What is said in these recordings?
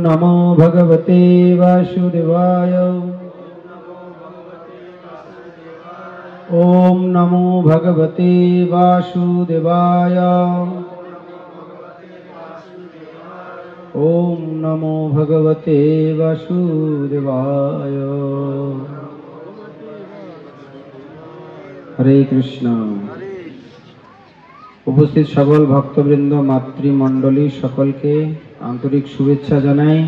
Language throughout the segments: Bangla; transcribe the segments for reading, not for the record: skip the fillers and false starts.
नमो भगवते वासुदेवाय। ओम नमो भगवते वासुदेवाय। ओम नमो भगवते वासुदेवाय। हरे कृष्ण। उपस्थित सकल भक्तवृंद मातृमंडली सकल के आंतरिक शुभेच्छा जानाई।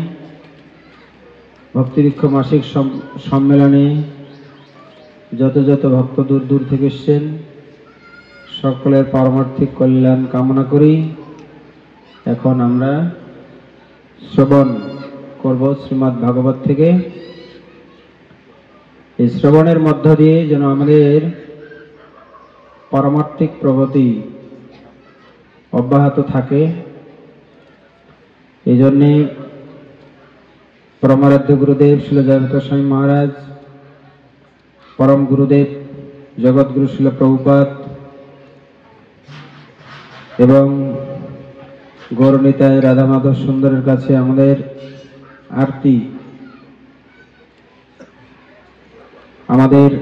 भक्तिवृक्ष मासिक सम्मेलने যত যত ভক্ত দূর দূর থেকে এসেছেন সকলের পারমার্থিক কল্যাণ কামনা করি। এখন আমরা শ্রবণ করব শ্রীমদ্ ভাগবত থেকে। এই শ্রবণের মধ্য দিয়ে যেন আমাদের পারমার্থিক প্রগতি অব্যাহত থাকে, এই জন্যে পরমারাধ্য গুরুদেব শ্রীল জয়প্রকাশ স্বামী মহারাজ, परम गुरुदेव जगत गुरु श्रील प्रभुपाद एवं गौरनिताय राधा माधव सुंदरेर काछे आमादेर आरती, आमादेर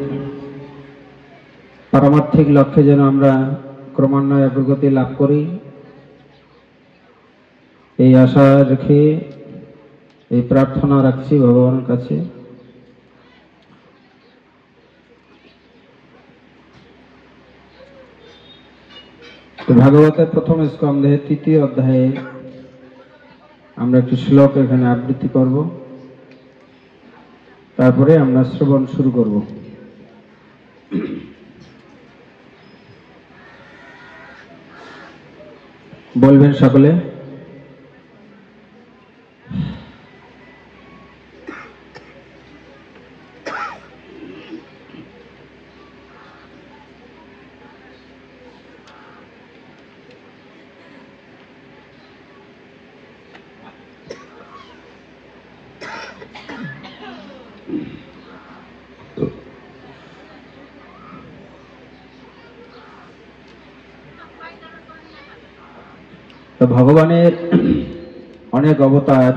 पारमार्थिक लक्ष्ये जेन आमरा क्रमान्वये अग्रगति लाभ करी, এই आशा रेखे এই प्रार्थना राखছি भगवानेर काछे। तो भागवतेर प्रथम स्कंधे तृतीय अध्याये आमरा एकटी श्लोक एखाने आबृत्ति करब, तारपरे आमरा श्रवण शुरू करब। बोलबेन सकले। तो भगवानेर अनेक अवतार,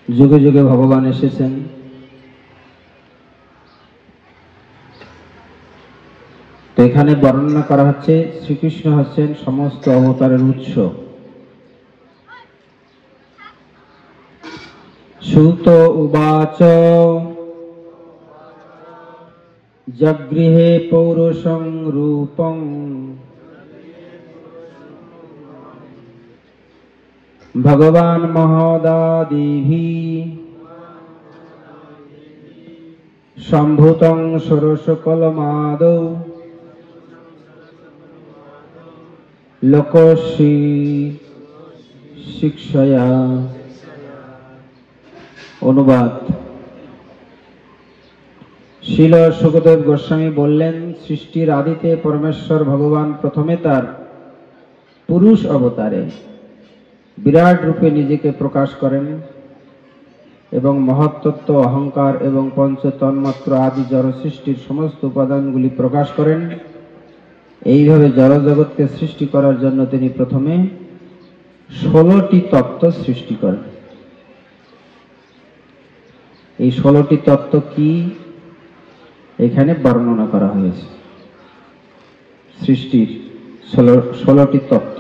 जुगे जुगे भगवान एसेছেন। तो एखाने वर्णना करा হচ্ছে শ্রীকৃষ্ণ হচ্ছেন সমস্ত অবতারের উৎস। সুত উবাচ जगृहे पौरुषं रूपं भगवान् महदादिभिः सम्भूतं षोडशकलमादौ लोकस्य शिक्षया। अनुवाद। श्रील सुखदेव गोस्वामी बोलें, सृष्टिर आदिते परमेश्वर भगवान प्रथमे तार पुरुष अवतारे विराट रूपे निजेके प्रकाश करें एवं महत्तत्व अहंकार एवं पंच तन्मात्र आदि जड़ सृष्टिर समस्त उपादानगुली प्रकाश करें। এইভাবে जड़ जगत के सृष्टि करार जन्य तिनि प्रथमे 16টি तत्व सृष्टि करें। এই 16টি तत्व की এখানে বর্ণনা করা হয়েছে। সৃষ্টির 16টি তত্ত্ব।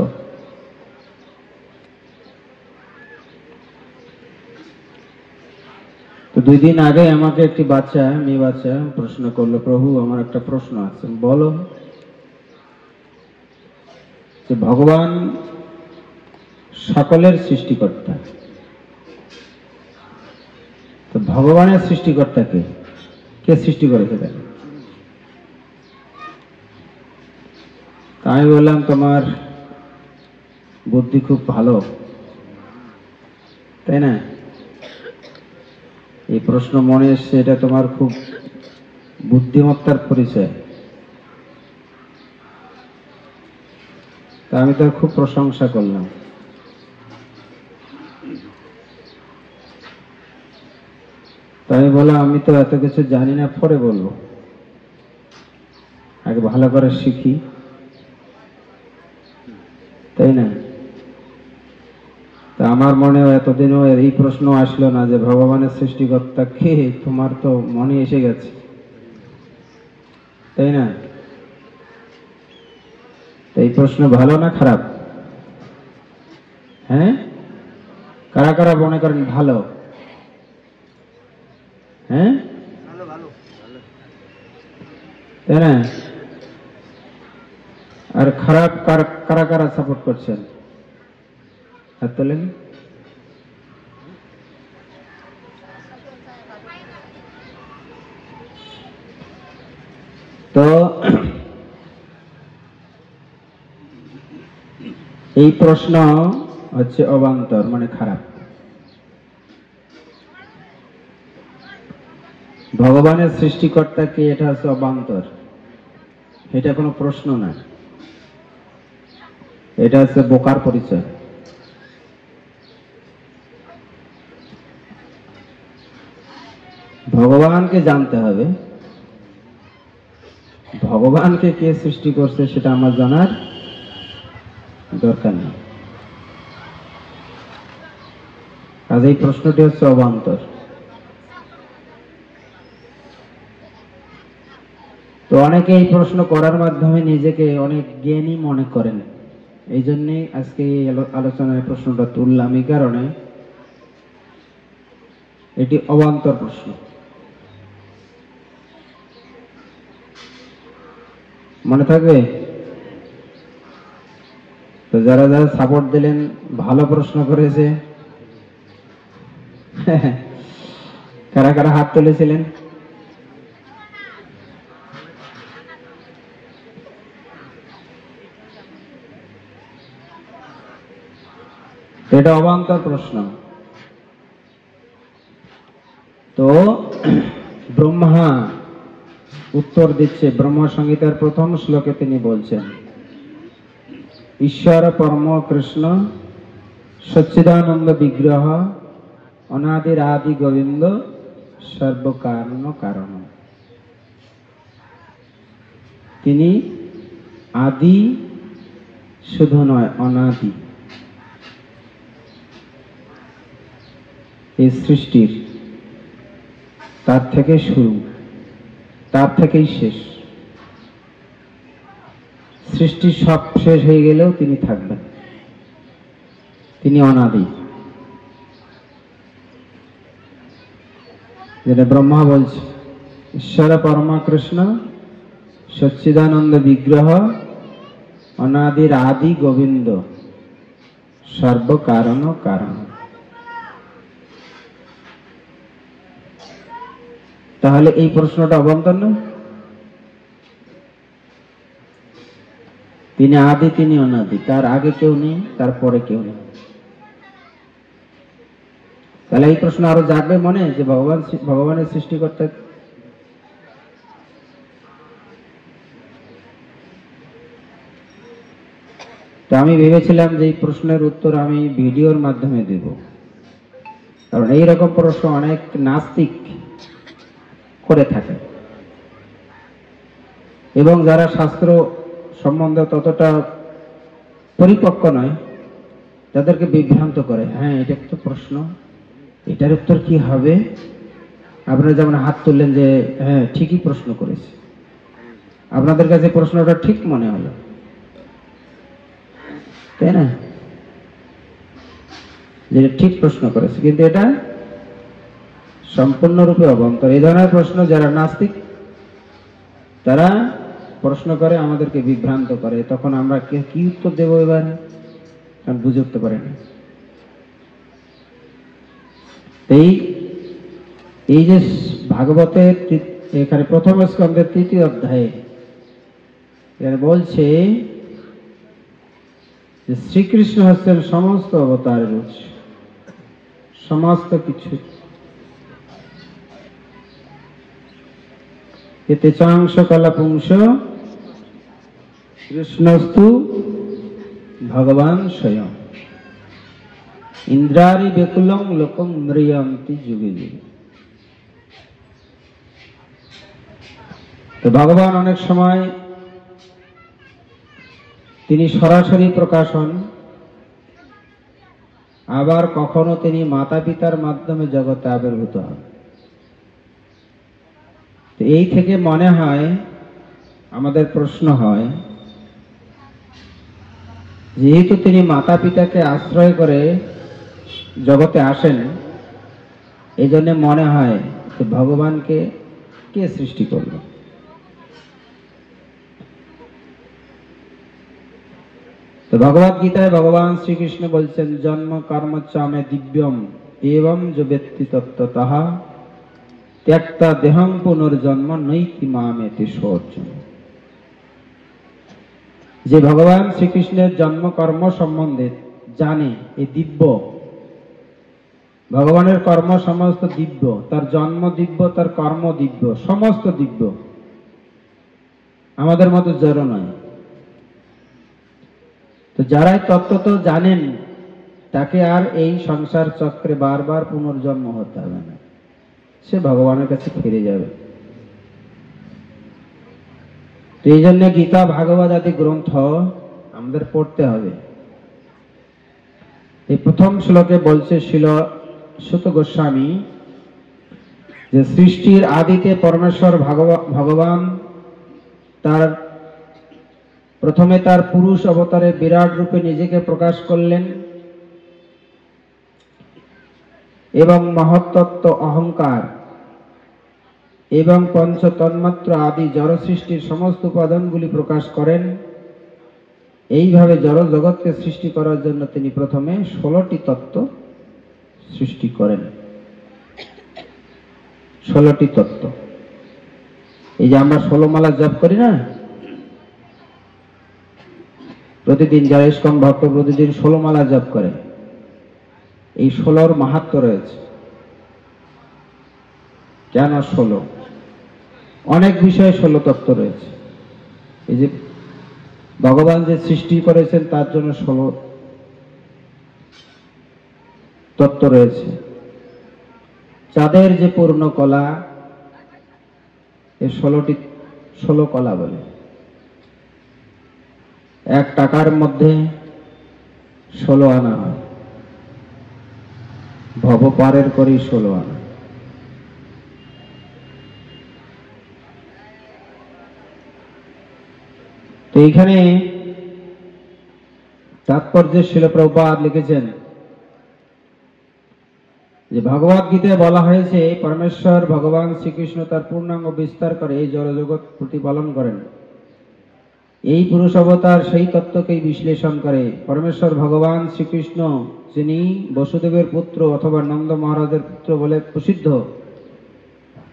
তো 2 দিন আগে আমাকে একটি বাচ্চা, মেয়ে বাচ্চা প্রশ্ন করলো, প্রভু আমার একটা প্রশ্ন আছে, বলো যে ভগবান সকলের সৃষ্টিকর্তা, তো ভগবানের সৃষ্টিকর্তা কে? কে সৃষ্টি করেছে তাকে? আমি বললাম তোমার বুদ্ধি খুব ভালো, তাই না? এই প্রশ্ন মনে এসছে, এটা তোমার খুব বুদ্ধিমত্তার পরিচয়। তা আমি তার খুব প্রশংসা করলাম। তাই বললাম আমি তো এত কিছু জানি না, পরে বলবো, আগে ভালো করে শিখি, তাই না? তা আমার মনেও এতদিনও এই প্রশ্ন আসলো না যে ভগবানের সৃষ্টিকর্তা কে, তোমার তো মনে এসে গেছে, তাই না? এই প্রশ্ন ভালো না খারাপ? হ্যাঁ, কারা কারা মনে করেন ভালো? হ্যাঁ, তাই না? আর খারাপ কারা কারা সাপোর্ট করছেন? হাত তোলেন। তো এই প্রশ্ন হচ্ছে অবান্তর, মানে খারাপ। ভগবানের সৃষ্টিকর্তা কে, এটা হচ্ছে অবান্তর, এটা কোনো প্রশ্ন না, এটা হচ্ছে বোকার পরিচয়। ভগবানকে জানতে হবে, ভগবানকে কে সৃষ্টি করছে সেটা আমার জানার দরকার নেই। আজ এই প্রশ্নটি হচ্ছে অবান্তর। তো অনেকে এই প্রশ্ন করার মাধ্যমে নিজেকে অনেক জ্ঞানী মনে করেন, এই জন্যে আজকে এই আলোচনায় প্রশ্নটা তুললাম, এই কারণে এটি অবান্তর প্রশ্ন। মনে থাকবে তো? যারা যারা সাপোর্ট দিলেন, ভালো প্রশ্ন করেছে, কারা কারা হাত তুলেছিলেন? এটা অবান্তর প্রশ্ন। তো ব্রহ্মা উত্তর দিচ্ছে, ব্রহ্ম সংহিতার প্রথম শ্লোকে তিনি বলছেন, ঈশ্বর পরম কৃষ্ণ সচ্চিদানন্দ বিগ্রহ অনাদির আদি গোবিন্দ সর্বকারণ কারণ। তিনি আদি শুধু নয়, অনাদি। এই সৃষ্টির তার থেকে শুরু, তার থেকেই শেষ। সৃষ্টি সব শেষ হয়ে গেলেও তিনি থাকবেন, তিনি অনাদি। যেটা ব্রহ্মা বলছে, ঈশ্বর পরমা কৃষ্ণ সচ্চিদানন্দ বিগ্রহ অনাদির আদি গোবিন্দ সর্বকারণ কারণ। তাহলে এই প্রশ্নটা অবান্তর না? তিনি আদি, তিনি অনাদি, তার আগে কেউ নেই, তার পরে কেউ নেই। তাহলে এই প্রশ্ন আরো জাগবে মনে যে ভগবানের সৃষ্টিকর্তা। তো আমি ভেবেছিলাম যে এই প্রশ্নের উত্তর আমি ভিডিওর মাধ্যমে দেব, কারণ এইরকম প্রশ্ন অনেক নাস্তিক করে থাকে এবং যারা শাস্ত্র সম্বন্ধে ততটা পরিপক্ক নয় তাদেরকে বিভ্রান্ত করে। হ্যাঁ, এটা তো প্রশ্ন, এটার উত্তর কি হবে? আপনারা যেমন হাত তুললেন যে হ্যাঁ ঠিকই প্রশ্ন করেছে, আপনাদের কাছে প্রশ্নটা ঠিক মনে হলো, তাই না? যে ঠিক প্রশ্ন করেছে, কিন্তু এটা সম্পূর্ণরূপে অবান্তর। এই ধরনের প্রশ্ন যারা নাস্তিক তারা প্রশ্ন করে আমাদেরকে বিভ্রান্ত করে, তখন আমরা কি উত্তর দেবো এবার বুঝে উঠতে পারি না। এই যে ভাগবতের এখানে প্রথম স্কন্ধের 3য় অধ্যায়ে এখানে বলছে যে শ্রীকৃষ্ণ হচ্ছেন সমস্ত অবতারের উৎস, সমস্ত কিছু। এতে চাংশ কলাপুংস কৃষ্ণস্তু ভগবান স্বয়ং ইন্দ্রারি বেকুলং লোকং মৃয়ন্তি যুগে যুগে। তো ভগবান অনেক সময় তিনি সরাসরি প্রকাশ হন, আবার কখনো তিনি মাতা পিতার মাধ্যমে জগতে আবির্ভূত হন। তো এই থেকে মনে হয়, আমাদের প্রশ্ন হয়, যেহেতু তিনি মাতা পিতাকে আশ্রয় করে জগতে আসেন, এই জন্য মনে হয় যে ভগবানকে কে সৃষ্টি করল? তো ভগবদ গীতায় ভগবান শ্রীকৃষ্ণ বলছেন, জন্ম কর্ম চামে দিব্যম এবং যে ব্যক্তি তত্ত্বতঃ ত্যক্তা দেহং পুনর্জন্ম নৈতি মামেতি সোর্জুন। যে ভগবান শ্রীকৃষ্ণের জন্ম কর্ম সম্বন্ধে জানে, এই দিব্য, ভগবানের কর্ম সমস্ত দিব্য, তার জন্ম দিব্য, তার কর্ম দিব্য, সমস্ত দিব্য, আমাদের মতো জড় নয়। তো যারাই তত্ত্বত জানেন, তাকে আর এই সংসার চক্রে বারবার পুনর্জন্ম হতে হবে না, সে ভগবানের কাছে ফিরে যাবে। তো এই জন্য গীতা ভাগবত আদি গ্রন্থ আমাদের পড়তে হবে। এই প্রথম শ্লোকে বলছে শিল সুত গোস্বামী যে সৃষ্টির আদিতে পরমেশ্বর ভগবান তার প্রথমে তার পুরুষ অবতারে বিরাট রূপে নিজেকে প্রকাশ করলেন এবং মহত্তত্ত্ব অহংকার এবং পঞ্চ তন্মাত্র আদি জড় সৃষ্টির সমস্ত উপাদানগুলি প্রকাশ করেন। এইভাবে জড় জগৎকে সৃষ্টি করার জন্য তিনি প্রথমে 16টি তত্ত্ব সৃষ্টি করেন। 16টি তত্ত্ব, এই যে আমরা 16 মালা জপ করি না, প্রতিদিন যারা ইস্কন ভক্ত প্রতিদিন 16 মালা জপ করে, এই 16র মাহাত্ম্য রয়েছে। কেন 16? অনেক বিষয়ে 16 তত্ত্ব রয়েছে। এই যে ভগবান যে সৃষ্টি করেছেন তার জন্য 16 তত্ত্ব রয়েছে। চাঁদের যে পূর্ণ কলা, এই 16 কলা বলে। 1 টাকার মধ্যে 16 আনা হয়, ভব পারের করেই 16 আনা। তো এইখানে তাৎপর্যে শিল প্রভুপাদ লিখেছেন যে ভগবদ গীতায় বলা হয়েছে পরমেশ্বর ভগবান শ্রীকৃষ্ণ তার পূর্ণাঙ্গ বিস্তার করে এই জড়জগৎ প্রতিপালন করেন। এই পুরুষ অবতার সেই তত্ত্বকেই বিশ্লেষণ করে। পরমেশ্বর ভগবান শ্রীকৃষ্ণ, যিনি বসুদেবের পুত্র অথবা নন্দ মহারাজের পুত্র বলে প্রসিদ্ধ,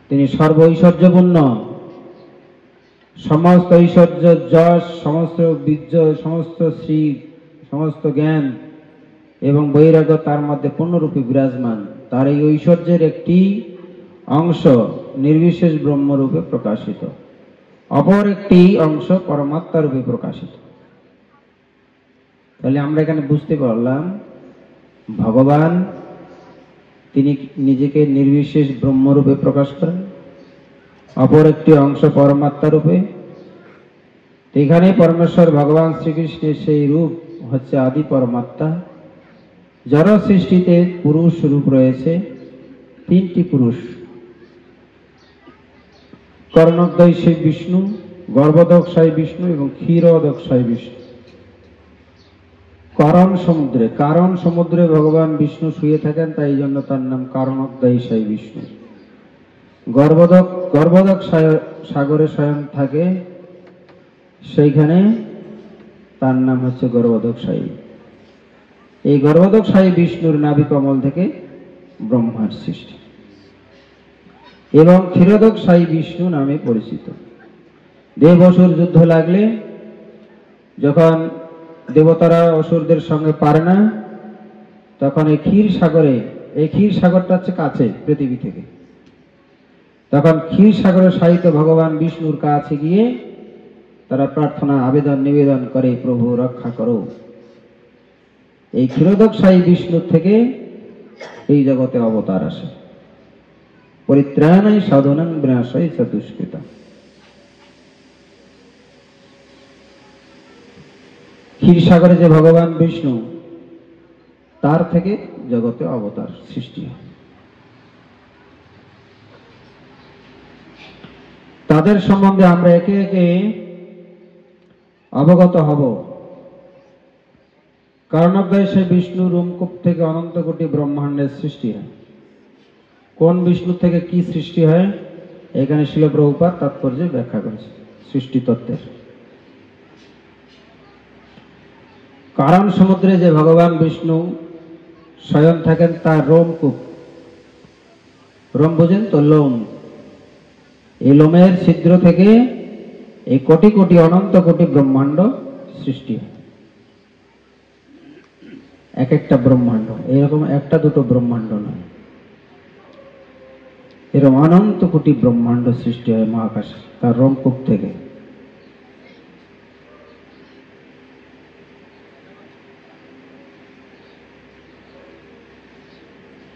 তিনি সর্ব ঐশ্বর্যপূর্ণ, সমস্ত ঐশ্বর্য, যশ, সমস্ত বীর্য, সমস্ত শ্রী, সমস্ত জ্ঞান এবং বৈরাগ্য তার মধ্যে পূর্ণরূপে বিরাজমান। তার এই ঐশ্বর্যের একটি অংশ নির্বিশেষ ব্রহ্মরূপে প্রকাশিত, অপর একটি অংশ পরমাত্মা রূপে প্রকাশিত। তাহলে আমরা এখানে বুঝতে পারলাম ভগবান তিনি নিজেকে নির্বিশেষ ব্রহ্মরূপে প্রকাশ করেন, অপর একটি অংশ পরমাত্মা রূপে। এখানে পরমেশ্বর ভগবান শ্রীকৃষ্ণের সেই রূপ হচ্ছে আদি পরমাত্মা। জড় সৃষ্টিতে পুরুষ রূপ রয়েছে 3টি পুরুষ, কর্ণোদয়ী বিষ্ণু, গর্ভোদকশায়ী বিষ্ণু এবং ক্ষীরোদকশায়ী বিষ্ণু। কারণ সমুদ্রে ভগবান বিষ্ণু শুয়ে থাকেন, তাই জন্য তার নাম কারণোদয়ী বিষ্ণু। গর্ভোদক সাগরে স্বয়ং থাকে, সেইখানে তার নাম হচ্ছে গর্ভোদকশায়ী। এই গর্ভোদকশায়ী বিষ্ণুর নাভি কমল থেকে ব্রহ্মার সৃষ্টি এবং ক্ষীরোদকশায়ী বিষ্ণু নামে পরিচিত। দেব অসুর যুদ্ধ লাগলে যখন দেবতারা অসুরদের সঙ্গে পারে না, তখন এই ক্ষীর সাগরটা হচ্ছে কাছে পৃথিবী থেকে, তখন ক্ষীর সাগরে শায়িত ভগবান বিষ্ণুর কাছে গিয়ে তারা প্রার্থনা নিবেদন করে, প্রভু রক্ষা করো। এই ক্ষীরোদকশায়ী বিষ্ণু থেকে এই জগতে অবতার আসে, পরিত্রাণায় সাধনাং বিনাশায় চ দুষ্কৃতম। ক্ষীরসাগরে যে ভগবান বিষ্ণু তার থেকে জগতে অবতার সৃষ্টি হয়। তাদের সম্বন্ধে আমরা একে একে অবগত হব। কারণোদ্দয় সেই বিষ্ণু রোমকূপ থেকে অনন্ত কোটি ব্রহ্মাণ্ডের সৃষ্টি হয়। কোন বিষ্ণু থেকে কি সৃষ্টি হয় এখানে শিল প্রভুপাদ তাৎপর্যে ব্যাখ্যা করেছে সৃষ্টি তত্ত্বের। কারণ সমুদ্রে যে ভগবান বিষ্ণু স্বয়ং থাকেন তার রোমকূপ, রোম বোঝেন তো, লোম, এই লোমের ছিদ্র থেকে এই কোটি কোটি অনন্ত কোটি ব্রহ্মাণ্ড সৃষ্টি হয়। এক একটা ব্রহ্মাণ্ড, এরকম একটা দুটো ব্রহ্মাণ্ড নয়, এরকম অনন্ত কোটি ব্রহ্মাণ্ড সৃষ্টি হয় মহাকাশে তার রোমকূপ থেকে।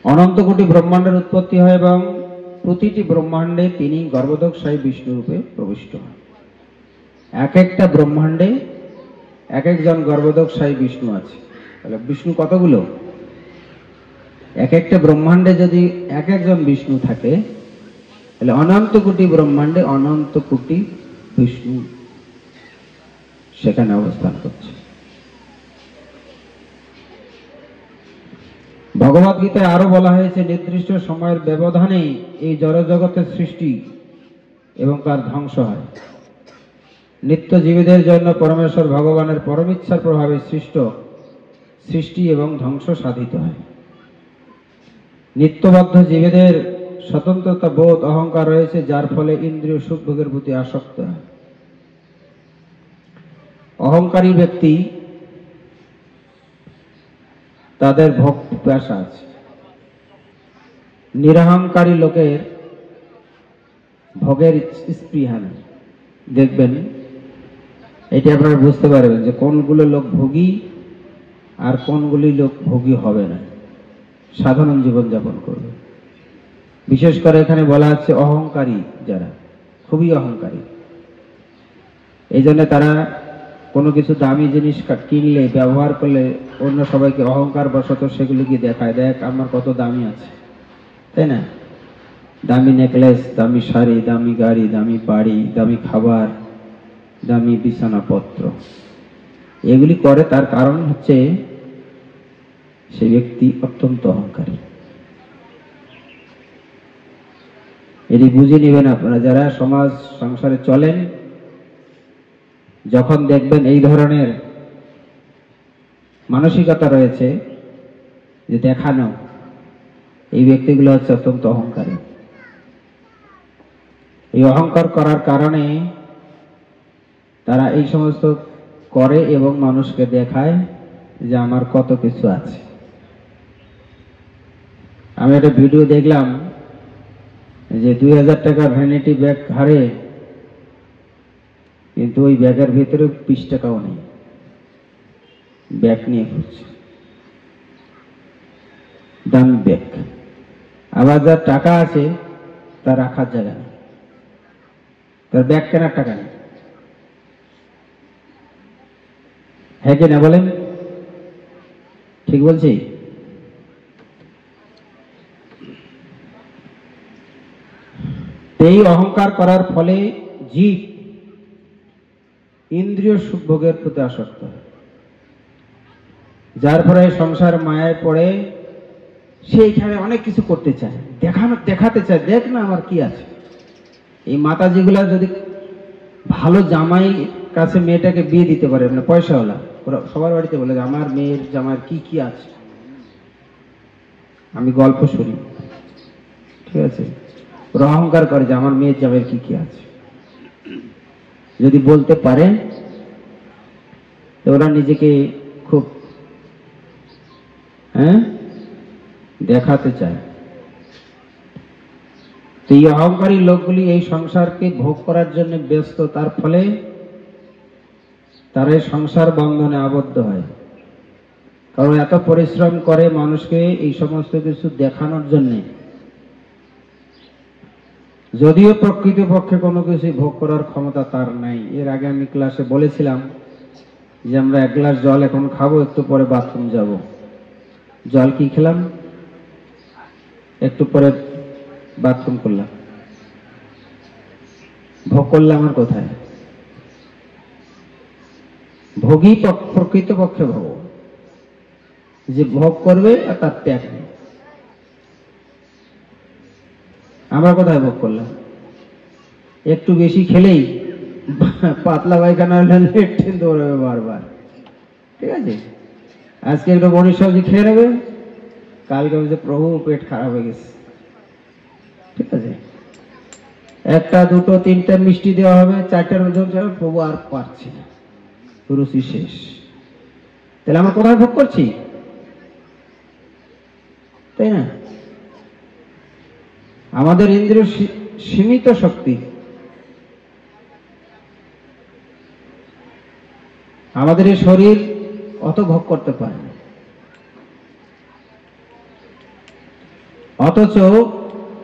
অনন্ত কোটি ব্রহ্মাণ্ডের উৎপত্তি হয় এবং প্রতিটি ব্রহ্মাণ্ডে তিনি গর্ভোদকশায়ী বিষ্ণু রূপে প্রবিষ্ট হন। এক একটা ব্রহ্মাণ্ডে এক একজন গর্ভোদকশায়ী বিষ্ণু আছে। তাহলে বিষ্ণু কতগুলো? এক একটা ব্রহ্মাণ্ডে যদি এক একজন বিষ্ণু থাকে তাহলে অনন্ত কোটি ব্রহ্মাণ্ডে অনন্ত কোটি বিষ্ণু সেখানে অবস্থান করছে। ভগবদ গীতায় আরো বলা হয়েছে নির্দিষ্ট সময়ের ব্যবধানে এই জড়জগতের সৃষ্টি এবং তার ধ্বংস হয়। নিত্য জীবীদের জন্য পরমেশ্বর ভগবানের পরমিচ্ছার প্রভাবে সৃষ্টি এবং ধ্বংস সাধিত হয়। নিত্যবদ্ধ জীবীদের স্বতন্ত্রতা বোধ অহংকার রয়েছে, যার ফলে ইন্দ্রিয় সুখ ভোগের প্রতি আসক্ত হয়। অহংকারী ব্যক্তি তাদের ভোগ পিপাসা আছে। নিরহংকারী লোকের ভোগের স্পৃহা নেই। দেখবেন এটা আপনারা বুঝতে পারবেন যে কোনগুলো লোক ভোগী আর কোনগুলি লোক ভোগী হবে না, সাধারণ জীবনযাপন করবে। বিশেষ করে এখানে বলা হচ্ছে অহংকারী, যারা খুবই অহংকারী, এই জন্য তারা কোনো কিছু দামি জিনিস কিনলে ব্যবহার করলে অন্য সবাইকে অহংকার বশত সেগুলিকে দেখায়, দেখ আমার কত দামি আছে, তাই না? দামি নেকলেস, দামি শাড়ি, দামি গাড়ি, দামি বাড়ি, দামি খাবার, দামি বিছানাপত্র, এগুলি করে। তার কারণ হচ্ছে সেই ব্যক্তি অত্যন্ত অহংকারী। এটি বুঝে নেবেন আপনারা যারা সমাজ সংসারে চলেন। যখন দেখবেন এই ধরনের মানসিকতা রয়েছে যে দেখানো, এই ব্যক্তিগুলো হচ্ছে অত্যন্ত অহংকারী। এই অহংকার করার কারণে তারা এই সমস্ত করে এবং মানুষকে দেখায় যে আমার কত কিছু আছে। আমি একটা ভিডিও দেখলাম যে 2000 টাকার ভ্যানিটি ব্যাগ ঘাড়ে, কিন্তু ওই ব্যাগের ভিতরে 20 টাকাও নেই, ব্যাগ নিয়ে ঘুরছে, দামি ব্যাগ। আবার যার টাকা আছে তার রাখার জায়গা নেই, তার ব্যাগ কেনার টাকা নেই। হ্যাঁ কি না বলেন? ঠিক বলছি? এই অহংকার করার ফলে জীব ইন্দ্রিয় সুখ ভোগের প্রতি আসক্ত হয়, যার ফলে সংসার মায়ায় পড়ে সেইখানে অনেক কিছু করতে চায়, দেখাতে চায়, দেখ না আমার কি আছে। এই মাতাজিগুলা যদি ভালো জামাই কাছে মেয়েটাকে বিয়ে দিতে পারে, মানে পয়সাওয়ালা, ওরা সবার বাড়িতে বলে যে আমার মেয়ের জামাইয়ের কি কি আছে। আমি গল্প শুনি, ঠিক আছে, ওরা অহংকার করে যে আমার মেয়ের জামাইয়ের কি কি আছে। যদি বলতে পারে তো ওরা নিজেকে খুব দেখাতে চায়। তো এই অহংকারী লোকগুলি এই সংসারকে ভোগ করার জন্য ব্যস্ত, তার ফলে তারা এই সংসার বন্ধনে আবদ্ধ হয়। কারণ এত পরিশ্রম করে মানুষকে এই সমস্ত কিছু দেখানোর জন্য, যদিও প্রকৃতপক্ষে কোনো কিছু ভোগ করার ক্ষমতা তার নাই। এর আগে আমি ক্লাসে বলেছিলাম যে আমরা 1 গ্লাস জল এখন খাবো, একটু পরে বাথরুম যাব, জল কি খেলাম, একটু পরে বাথরুম করলাম, ভোগ করলাম আর কোথায়? ভোগী প্রকৃতপক্ষে ভোগ, যে ভোগ করবে আর তার ত্যাগ নেই। আমরা কোথায় ভোগ করলাম? একটু বেশি খেলেই পাতলা পায়খানা হলে লেট্রিন দৌড়াবে বারবার, ঠিক আছে? আজকে একটু বনির সবজি খেয়ে নেবে, কালকে বলছে প্রভু পেট খারাপ হয়ে গেছে, ঠিক আছে? একটা দুটো তিনটা মিষ্টি দেওয়া হবে, চারটার মধ্যে প্রভু আর পারছি না, রুচি শেষ। তাহলে আমরা কোথায় ভোগ করছি, তাই না? আমাদের ইন্দ্রিয় সীমিত শক্তি, আমাদের এই শরীর অত ভোগ করতে পারে না, অথচ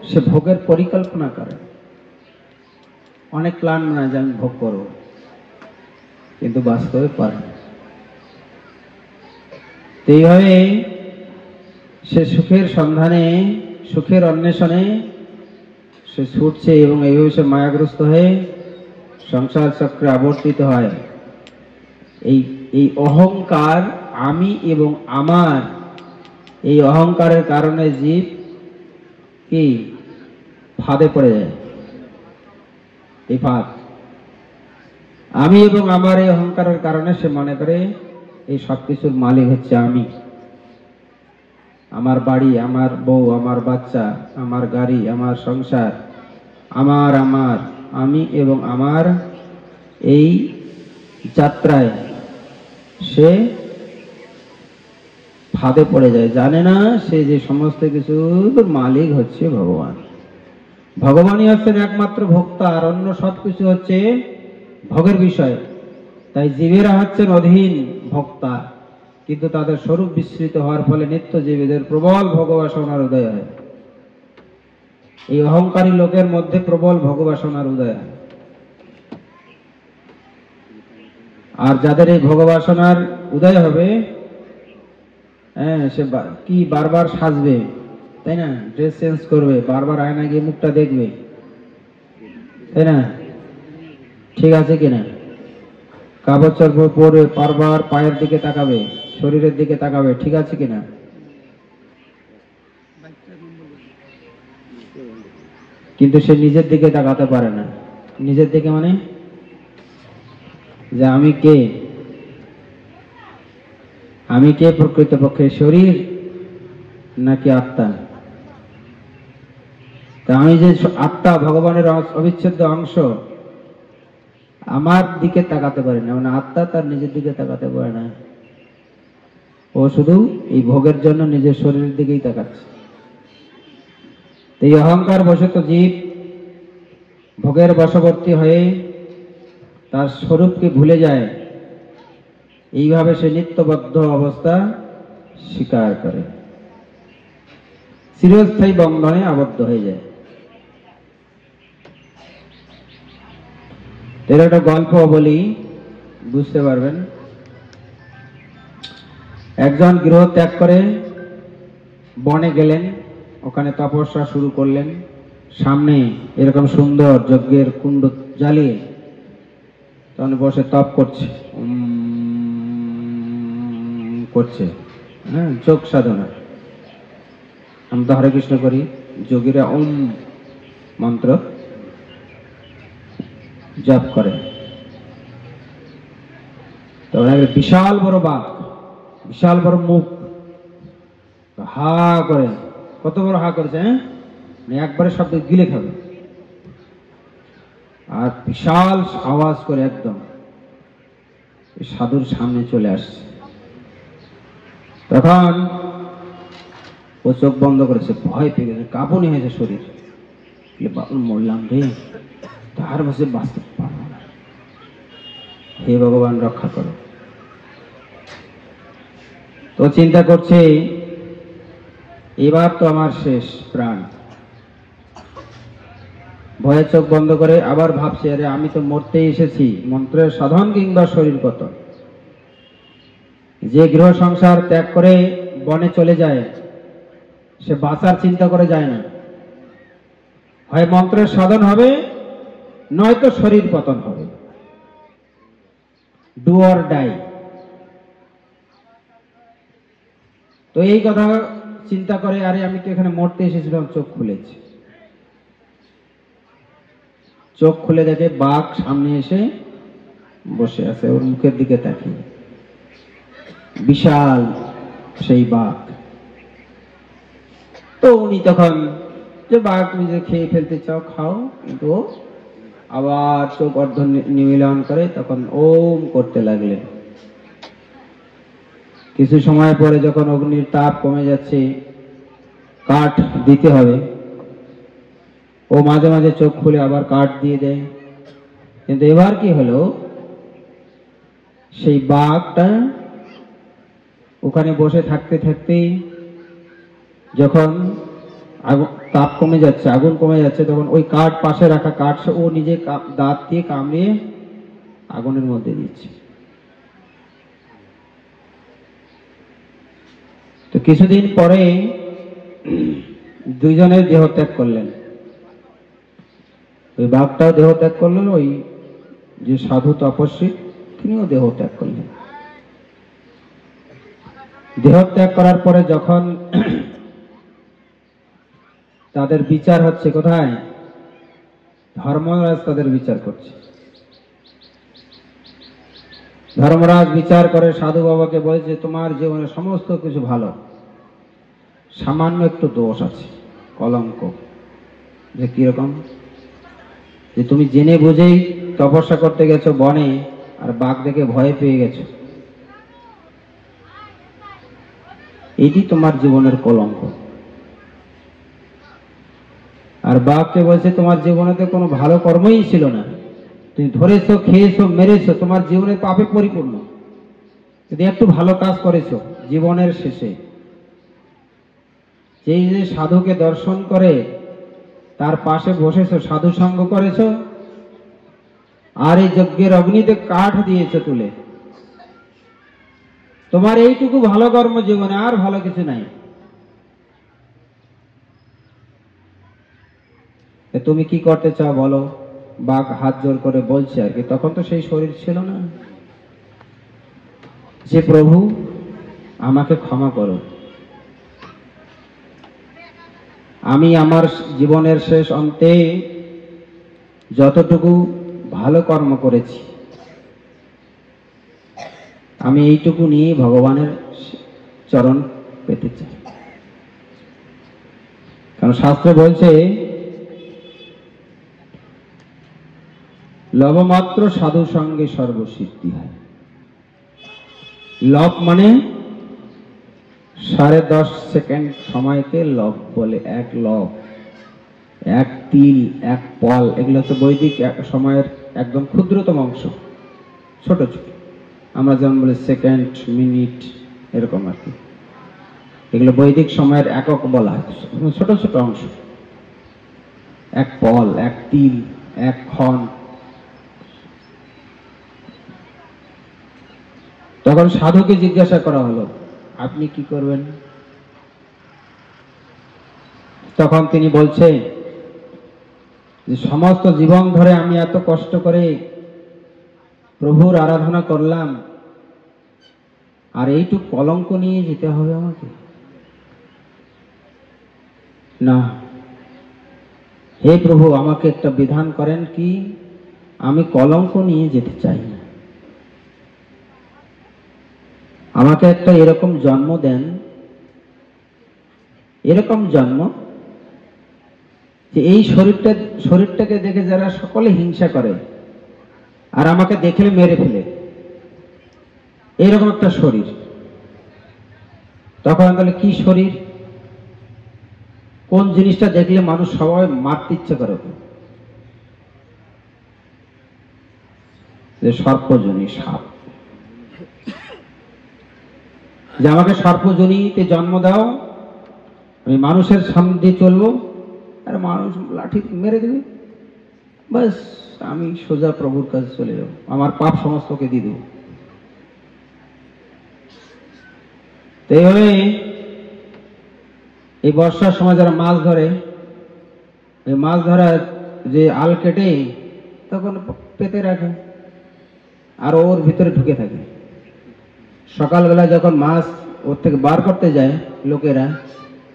সে ভোগের পরিকল্পনা করে, অনেক প্ল্যান বানায় যে আমি ভোগ করব, কিন্তু বাস্তবে পারে না। এইভাবে সে সুখের সন্ধানে, সুখের অন্বেষণে সে ছুটছে এবং এইভাবে সে মায়াগ্রস্ত হয়ে সংসার চক্রে আবর্তিত হয়। এই অহংকার, আমি এবং আমার, এই অহংকারের কারণে জীব কি ফাঁদে পড়ে যায়। এই ফাঁদ, আমি এবং আমার এই অহংকারের কারণে সে মনে করে এই সবকিছুর মালিক হচ্ছে আমি, আমার বাড়ি, আমার বউ, আমার বাচ্চা, আমার গাড়ি, আমার সংসার, আমার আমার আমি এবং আমার এই যাত্রায় সে ফাঁদে পড়ে যায়। জানে না সে যে সমস্ত কিছুর মালিক হচ্ছে ভগবান। ভগবানই হচ্ছেন একমাত্র ভোক্তা, আর অন্য সবকিছু হচ্ছে ভোগের বিষয়। তাই জীবেরা হচ্ছেন অধীন ভোক্তা, কিন্তু তাদের স্বরূপ বিস্মৃত হওয়ার ফলে নিত্য জীবীদের প্রবল ভোগবাসনার উদয় হয়। এই অহংকারী লোকের মধ্যে প্রবল ভোগবাসনার উদয় হয়। আর যাদের এই ভোগবাসনার উদয় হবে, হ্যাঁ, সে কি বারবার সাজবে, তাই না? ড্রেস চেঞ্জ করবে, বারবার আয়না গিয়ে মুখটা দেখবে, তাই না? ঠিক আছে কিনা? কাপড় চোপড় পরে বারবার পায়ের দিকে তাকাবে, শরীরের দিকে তাকাবে, ঠিক আছে কিনা? কিন্তু সে নিজের দিকে তাকাতে পারে না। নিজের দিকে মানে যে আমি কে, আমি কে প্রকৃতপক্ষে, শরীর নাকি আত্মা? তা আমি যে আত্মা, ভগবানের অবিচ্ছেদ্য অংশ, আমার দিকে তাকাতে পারে না, মানে আত্মা তার নিজের দিকে তাকাতে পারে না। ও শুধু এই ভোগের জন্য নিজের শরীরের দিকেই তাকাচ্ছে। এই অহংকার বশত জীব ভোগের বশবর্তী হয়ে তার স্বরূপকে ভুলে যায়। এইভাবে সে নিত্যবদ্ধ অবস্থা স্বীকার করে, চিরস্থায়ী বন্ধনে আবদ্ধ হয়ে যায়। এর একটা গল্প বলি, বুঝতে পারবেন। একজন গৃহ ত্যাগ করে বনে গেলেন, ওখানে তপস্যা শুরু করলেন। সামনে এরকম সুন্দর যজ্ঞের কুণ্ড জ্বালিয়ে তখন বসে তপ করছে, করছে, হ্যাঁ, যোগ সাধনা। আমরা তো হরে কৃষ্ণ করি, যোগীরা ওম মন্ত্র জপ করে। তো বিশাল বড় বাঘ, বিশাল বড় মুখ, হা করে, কত বড় হা করেছে, হ্যাঁ, একবারে শব্দ গিলে খাবে, আর বিশাল আওয়াজ করে একদম সাধুর সামনে চলে আসছে। তখন ও চোখ বন্ধ করেছে, ভয় পেয়ে গেছে, কাঁপুনি হয়েছে শরীর। মরলাম রে, তার বসে বাঁচতে পারবো না, হে ভগবান রক্ষা করো। তো চিন্তা করছে, এবার তো আমার শেষ প্রাণ। ভয়ে চোখ বন্ধ করে আবার ভাবছে, আরে আমি তো মরতেই এসেছি, মন্ত্রের সাধন কিংবা শরীর কত। যে গৃহ সংসার ত্যাগ করে বনে চলে যায়, সে বাঁচার চিন্তা করে যায় না। হয় মন্ত্রের সাধন হবে, নয়তো শরীর পতন হবে। Do or die. তো এই কথা চিন্তা করে, আরে আমি তো এখানে মরতে এসেছিলাম, চোখ খুলেছি। চোখ খুলে দেখে বাঘ সামনে এসে বসে আছে, ওর মুখের দিকে তাকিয়ে। বিশাল সেই বাঘ। তো উনি তখন, যে বাঘ নিজে খেয়ে ফেলতে চাও খাও, কিন্তু আবার চোখ অর্ধ নিমিলন করে তখন ওম করতে লাগলেন। কিছু সময় পরে যখন অগ্নির তাপ কমে যাচ্ছে, কাঠ দিতে হবে, ও মাঝে মাঝে চোখ খুলে আবার কাঠ দিয়ে দেয়। কিন্তু এবার কি হলো, সেই বাঘটা ওখানে বসে থাকতে থাকতেই যখন তাপ কমে যাচ্ছে, আগুন কমে যাচ্ছে, তখন ওই কাঠ, পাশে রাখা কাঠ ও নিজে দাঁত দিয়ে কামড়িয়ে আগুনের মধ্যে দিচ্ছে। তো কিছুদিন পরে দুইজনে দেহ ত্যাগ করলেন। ওই বাঘটাও দেহ ত্যাগ করলেন, ওই যে সাধু তপস্বী তিনিও দেহ ত্যাগ করলেন। দেহ ত্যাগ করার পরে যখন তাদের বিচার হচ্ছে, কোথায়? ধর্মরাজ তাদের বিচার করছে। ধর্মরাজ বিচার করে সাধু বাবাকে বলছে, তোমার জীবনে সমস্ত কিছু ভালো, সামান্য একটু দোষ আছে, কলঙ্ক। যে কিরকম? যে তুমি জেনে বুঝেই তপস্যা করতে গেছো বনে, আর বাঘ দেখে ভয় পেয়ে গেছো, এটি তোমার জীবনের কলঙ্ক। আর বাঘকে বলছে, তোমার জীবনে তো কোনো ভালো কর্মই ছিল না, তুমি ধরেছো, খেয়েছো, মেরেছো, তোমার জীবনের পাপে পরিপূর্ণ। যদি একটু ভালো কাজ করেছো জীবনের শেষে, যেই যে সাধুকে দর্শন করে তার পাশে বসেছো, সাধু সঙ্গ করেছো, আর এই যজ্ঞের অগ্নিতে কাঠ দিয়েছো তুলে, তোমার এইটুকু ভালো কর্ম জীবনে, আর ভালো কিছু নাই। তুমি কি করতে চাও বলো? বাঘ হাত জোর করে বলছে আর কি, তখন তো সেই শরীর ছিল না, যে প্রভু আমাকে ক্ষমা করো, আমি আমার জীবনের শেষ অন্তে যতটুকু ভালো কর্ম করেছি, আমি এইটুকু নিয়ে ভগবানের চরণ পেতে চাই। কারণ শাস্ত্র বলছে, লবমাত্র সাধু সঙ্গে সর্বসিদ্ধি হয়। লব মানে 10.5 সেকেন্ড সময়কে লব বলে। এক লব, এক তিল, এক পল, এগুলো হচ্ছে বৈদিক সময়ের একদম ক্ষুদ্রতম অংশ, ছোট ছোট। আমরা যেমন বলি সেকেন্ড, মিনিট, এরকম আর কি। এগুলো বৈদিক সময়ের একক বলা হয়, ছোট ছোট অংশ। এক পল, এক তিল, এক ক্ষণ। তখন সাধুকে জিজ্ঞাসা করা হলো, আপনি কি করবেন? তখন তিনি বলছে যে সমস্ত জীবন ধরে আমি এত কষ্ট করে প্রভুর আরাধনা করলাম, আর এইটুকু কলঙ্ক নিয়ে যেতে হবে আমাকে? না, হে প্রভু, আমাকে একটা বিধান করেন, কি আমি কলঙ্ক নিয়ে যেতে চাই না। আমাকে একটা এরকম জন্ম দেন, এরকম জন্ম যে এই শরীরটাকে দেখে যারা সকলে হিংসা করে, আর আমাকে দেখলে মেরে ফেলে, এরকম একটা শরীর। তখন তাহলে কি শরীর? কোন জিনিসটা দেখলে মানুষ সবাই মারতে ইচ্ছে করে? যে সর্পজনী, সাপ। যে আমাকে সর্পজনীতে জন্ম দাও, আমি মানুষের সামনে দিয়ে চলবো, আর মানুষ লাঠি মেরে দেবে, বাস আমি সোজা প্রভুর কাছে চলে যাবো, আমার পাপ সমস্তকে দিয়ে দেবো। তো এইভাবে এই বর্ষার সময় যারা মাছ ধরে, এই মাছ ধরার যে আল কেটে তখন পেতে রাখে আর ওর ভিতরে ঢুকে থাকে। সকালবেলা যখন মাছ ওর থেকে বার করতে যায় লোকেরা,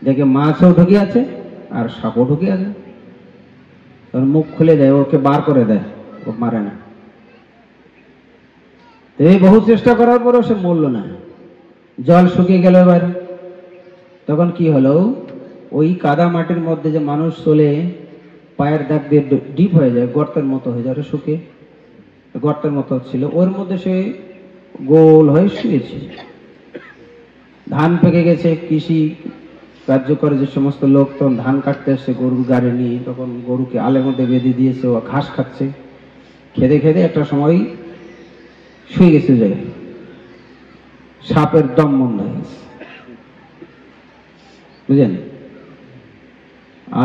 দেখে মাছও ঢুকে আছে আর সাপও ঢুকে আছে। তখন মুখ খুলে দেয়, ওকে বার করে দেয়, ও মারে না। এই বহু চেষ্টা করার পরেও সে মরল না। জল শুকিয়ে গেল এবার। তখন কি হলো, ওই কাদা মাটির মধ্যে যে মানুষ চলে পায়ের দাগ দিয়ে ডিপ হয়ে যায়, গর্তের মতো হয়ে যায়, শুকিয়ে গর্তের মতো ছিল, ওর মধ্যে সে গোল হয়ে শুয়েছে। ধান পেকে গেছে, কৃষি কার্যকর যে সমস্ত লোক তখন ধান কাটতে আসছে গরুর গাড়ি নিয়ে, তখন গরুকে আলের মধ্যে বেঁধে দিয়েছে, ও ঘাস খাচ্ছে। খেতে খেতে একটা সময় শুয়ে গেছে জায়গায়, সাপের দম বন্ধ হয়ে গেছে, বুঝলেন?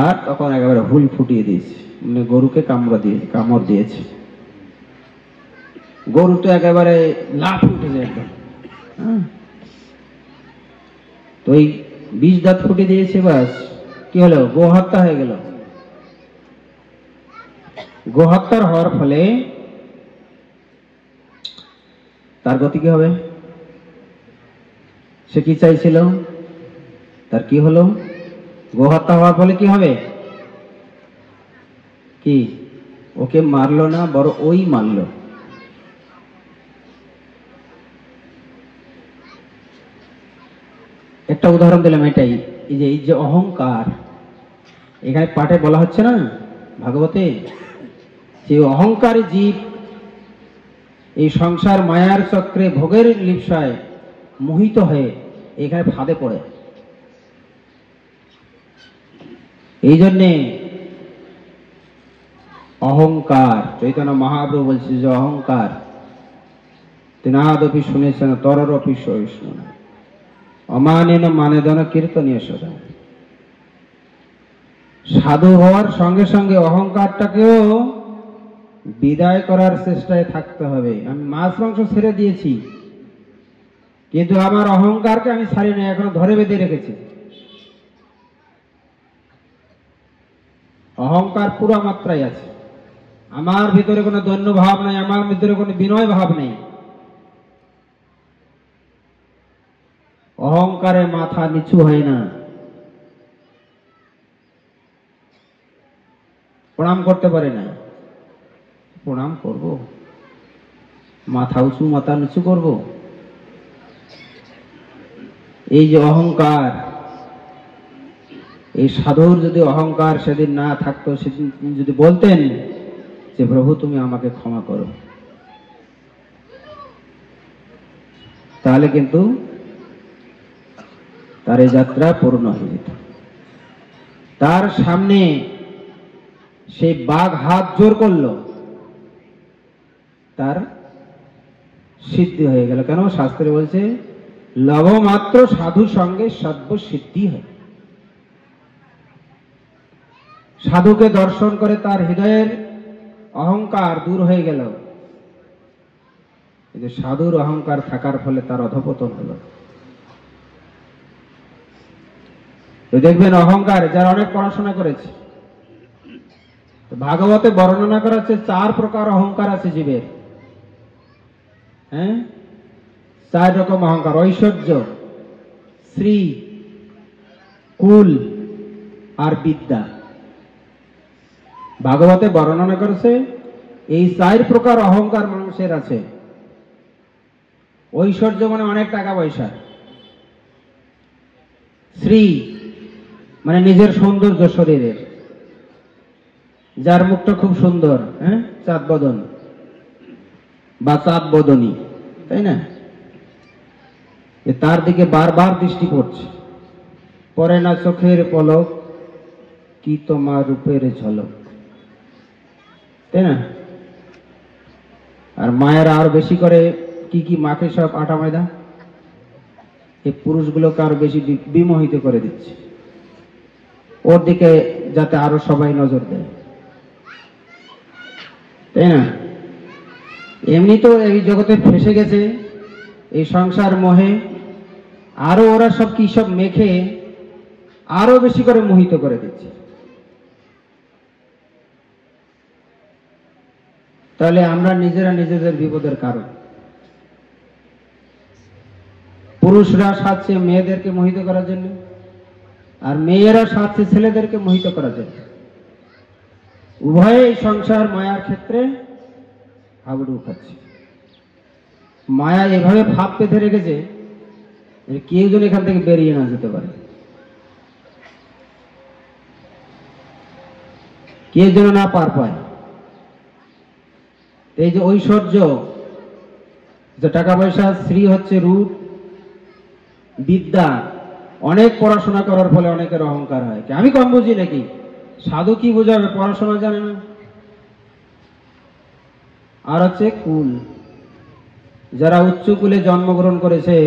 আর তখন একেবারে হুল ফুটিয়ে দিয়েছে, মানে গরুকে কামড় দিয়েছে। গরু তো একেবারে লাফ উঠে যায় একদম। তো ওই বিষ দাঁত ফুটে দিয়েছে, বাস কি হলো, গোহত্যা হয়ে গেল। গোহত্যার হওয়ার ফলে তার গতি কি হবে? সে কি চাইছিল, তার কি হলো? গোহত্যা হওয়ার ফলে কি হবে? কি, ওকে মারলো না, বড় ওই মারলো। একটা উদাহরণ দিলাম এটাই, এই যে অহংকার, এখানে পাঠে বলা হচ্ছে না ভাগবতে, যে অহংকারী জীব এই সংসার মায়ার চক্রে ভোগের লিপ্সায় মোহিত হয়ে এখানে ফাঁদে পড়ে। এই জন্যে অহংকার, চৈতন্য মহাপ্রভু বলছে যে অহংকার তিনাদপি শুনেছেন তররপি সহিষ্ণু অমানেন মানেদন কীর্তনীয় সদা। সাধু হওয়ার সঙ্গে সঙ্গে অহংকারটাকেও বিদায় করার চেষ্টায় থাকতে হবে। আমি মাছ মাংস ছেড়ে দিয়েছি, কিন্তু আমার অহংকারকে আমি ছাড়ি না, এখনো ধরে বেঁধে রেখেছি। অহংকার পুরো মাত্রায় আছে, আমার ভিতরে কোনো দৈন্য ভাব নাই, আমার ভিতরে কোনো বিনয় ভাব নেই। অহংকারে মাথা নিচু হয় না। প্রণাম করতে পারে না, প্রণাম করব, মাথা উঁচু মাথা নিচু করব। এই যে অহংকার, এই সাধুর যদি অহংকার সেদিন না থাকতো, সেদিন তিনি যদি বলতেন যে প্রভু তুমি আমাকে ক্ষমা করো, তাহলে কিন্তু তার এই যাত্রা পূর্ণ হয়ে যেত। তার সামনে সেই বাঘ হাত জোর করলো, তার সিদ্ধি হয়ে গেল। কেন? শাস্ত্রে বলছে লবমাত্র সাধু সঙ্গে সর্ব সিদ্ধি হয়। সাধুকে দর্শন করে তার হৃদয়ের অহংকার দূর হয়ে গেল, কিন্তু সাধুর অহংকার থাকার ফলে তার অধঃপতন হলো। তো দেখবেন অহংকার, যারা অনেক পড়াশোনা করেছে, ভাগবতে বর্ণনা করা হচ্ছে 4 প্রকার অহংকার আছে জীবের। হ্যাঁ, 4 রকম অহংকার: ঐশ্বর্য, শ্রী, কুল আর বিদ্যা। ভাগবতে বর্ণনা করেছে এই 4 প্রকার অহংকার মানুষের আছে। ঐশ্বর্য মানে অনেক টাকা পয়সা, শ্রী মানে নিজের সৌন্দর্য শরীরের, যার মুখটা খুব সুন্দর, হ্যাঁ, চাঁদ বদন বা চাঁদ বদনী, তাই না, তার দিকে বারবার দৃষ্টি পড়ছে, পরে না চোখের পলক, কি তোমার রূপের ঝলক, তাই না? আর মায়েরা আরো বেশি করে কি কি মাকে, সব আটা ময়দা, এই পুরুষগুলোকে আরো বেশি বিমোহিত করে দিচ্ছে, ওর দিকে যাতে আরো সবাই নজর দেয়, তাই না? এমনি তো এই জগতে ফেসে গেছে এই সংসার মোহে, আরো ওরা সব কি সব মেখে আরো বেশি করে মোহিত করে দিচ্ছে। তাহলে আমরা নিজেরা নিজেদের বিপদের কারণ। পুরুষরা সাজছে মেয়েদেরকে মোহিত করার জন্য, আর মেয়েরা সাজছে ছেলেদেরকে মোহিত করার জন্য। উভয়ে এই সংসার মায়ার ক্ষেত্রে হাবুডুবু খাচ্ছে। মায়া এভাবে ফাঁদ পেতে রেখেছে কেউ যেন এখান থেকে বেরিয়ে না যেতে পারে, কেউ যেন না পার পায়। এই যে ঐশ্বর্য, যে টাকা পয়সা, স্ত্রী হচ্ছে রূপ, বিদ্যা, অনেক পড়াশোনা করার ফলে অনেকের অহংকার হয়। আমি কম বুঝি নাকি? সাধু কি বোঝাবে? পড়াশোনা জানে না। আর হচ্ছে কুল, যারা উচ্চ কুলে জন্মগ্রহণ করেছে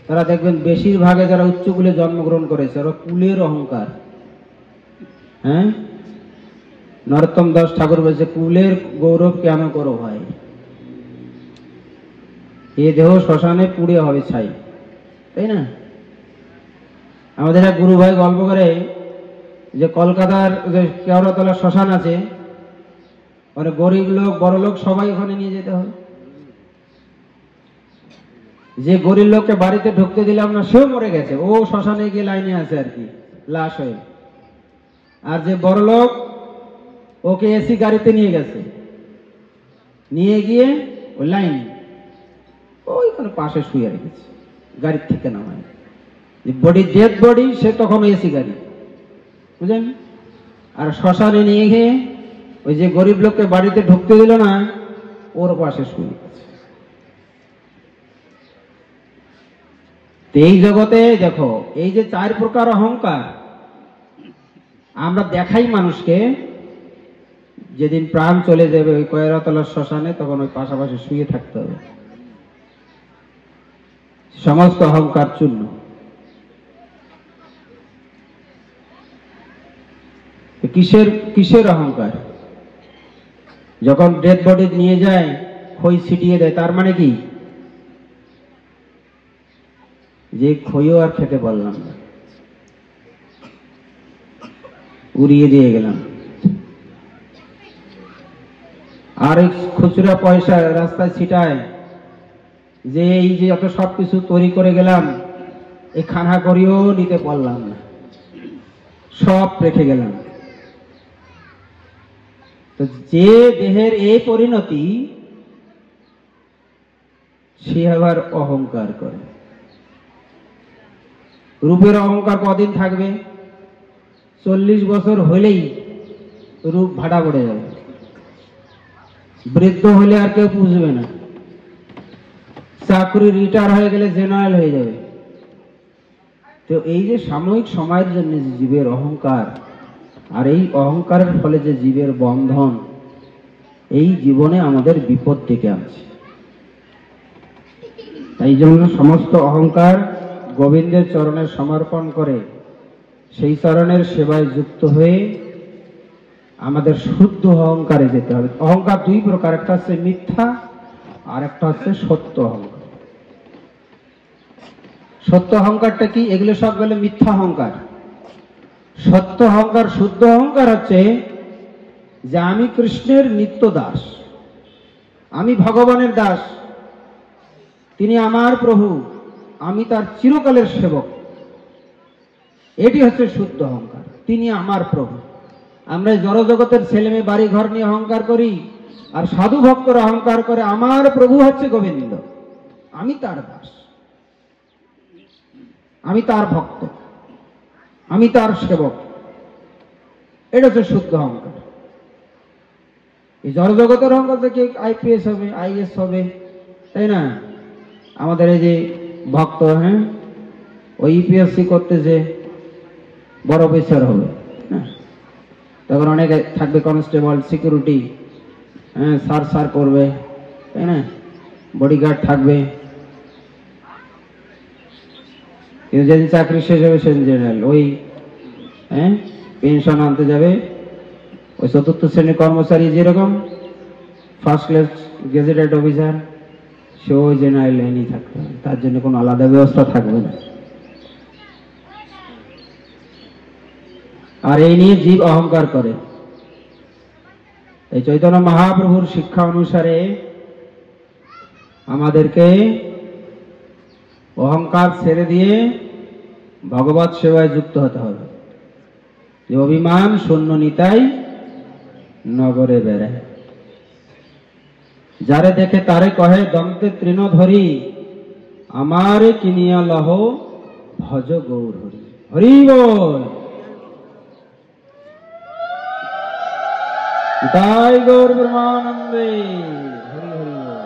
তারা দেখবেন বেশিরভাগে যারা উচ্চ কুলে জন্মগ্রহণ করেছে ওরা কুলের অহংকার। হ্যাঁ, নরোত্তম দাস ঠাকুর বলছে, কুলের গৌরব কেন করো ভাই, এ দেহ শ্মশানে পুড়ে হবে ছাই। তাই না? আমাদের এক গুরু ভাই গল্প করে যে কলকাতার যে কেওড়াতলা শ্মশান আছে, মানে গরিব লোক বড় লোক সবাই ওখানে নিয়ে যেতে হবে। যে গরিব লোককে বাড়িতে ঢুকতে দিলাম না সেও মরে গেছে, ও শ্মশানে গিয়ে লাইনে আছে আর কি, লাশ হয়ে। আর যে বড় লোক ওকে এসি গাড়িতে নিয়ে গেছে, নিয়ে গিয়ে ওই লাইন ওইখানে পাশে শুয়ে রেখেছে, গাড়ির থেকে নামায়। বডি, ডেড বডি, সে তখন এসি গাড়ি, বুঝলেন? আর শ্মশানে নিয়ে গিয়ে ওই যে গরিব লোককে বাড়িতে ঢুকতে দিল না ওর পাশে শুয়ে গেছে। এই জগতে দেখো, এই যে 4 প্রকার অহংকার আমরা দেখাই মানুষকে, যেদিন প্রাণ চলে যাবে ওই কয়রাতলার শ্মশানে, তখন ওই পাশাপাশি শুয়ে থাকতে হবে, সমস্ত অহংকার চূর্ণ। কিসের কিসের অহংকার? যখন ডেড বডি নিয়ে যায় খই ছিটিয়ে দেয়, তার মানে কি? যে খইও আর খেতে পারলাম না, উড়িয়ে দিয়ে গেলাম। আর এই খুচরা পয়সা রাস্তায় ছিটায়, যে এই যে এত সবকিছু তৈরি করে গেলাম, এই খানা করিও নিতে পারলাম না, সব রেখে গেলাম। তো যে দেহের এই পরিণতি, সে আবার অহংকার করে। রূপের অহংকার কদিন থাকবে? 40 বছর হলেই রূপ ভাড়া পড়ে যাবে, বৃদ্ধ হলে আর কেউ বুঝবে না, চাকরি রিটায়ার হয়ে গেলে জেনারেল হয়ে যাবে। তো এই যে সাময়িক সময়ের জন্য জীবের অহংকার, আর এই অহংকারের ফলে যে জীবের বন্ধন, এই জীবনে আমাদের বিপদ ডেকে আনছে। তাই জন্য সমস্ত অহংকার গোবিন্দের চরণে সমর্পণ করে সেই চরণের সেবায় যুক্ত হয়ে আমাদের শুদ্ধ অহংকারে যেতে হবে। অহংকার 2 প্রকার, একটা হচ্ছে মিথ্যা, আর একটা হচ্ছে সত্য অহংকার। সত্য অহংকারটা কি? এগুলো সব বলে মিথ্যা অহংকার। সত্য অহংকার, শুদ্ধ অহংকার হচ্ছে যে আমি কৃষ্ণের নিত্য দাস, আমি ভগবানের দাস, তিনি আমার প্রভু, আমি তার চিরকালের সেবক। এটি হচ্ছে শুদ্ধ অহংকার, তিনি আমার প্রভু। আমরা জড়জগতের ছেলে মেয়ে বাড়ি ঘর নিয়ে অহংকার করি, আর সাধু ভক্তরা অহংকার করে আমার প্রভু হচ্ছে গোবিন্দ, আমি তার দাস, আমি তার ভক্ত, আমি তার সেবক। এটা হচ্ছে শুদ্ধ অহংকার। এই জড়জগতের অহংকার থেকে আইপিএস হবে, আইএস হবে, তাই না? আমাদের এই যে ভক্ত, হ্যাঁ, ওই ইউপিএসসি করতেছে, বড় অফিসার হবে, তখন অনেকে থাকবে কনস্টেবল, সিকিউরিটি, হ্যাঁ, সার করবে, তাই না? বডিগার্ড থাকবে। কিন্তু যেদিন চাকরি শেষ হবে সেদিন জেনারেল, ওই হ্যাঁ পেনশন আনতে যাবে। ওই 4th শ্রেণীর কর্মচারী যেরকম ফার্স্ট ক্লাস গেজেটেড অফিসার, সে ওই জেনারেল লাইনেই থাকতে হবে, তার জন্য কোনো আলাদা ব্যবস্থা থাকবে না। আর এই নিয়ে জীব অহংকার করে। এই চৈতন্য মহাপ্রভুর শিক্ষা অনুসারে আমাদেরকে অহংকার ছেড়ে দিয়ে ভগবত সেবায় যুক্ত হতে হবে। যে অভিমান শূন্য নিতাই নগরে বেড়ায়, যারে দেখে তারে কহে দন্তে তৃণ ধরি, আমারে কিনিয়া লহ ভজ গৌর হরি। হরি বল। তাই গৌর ব্রহ্মানন্দে। হরি হরি বল।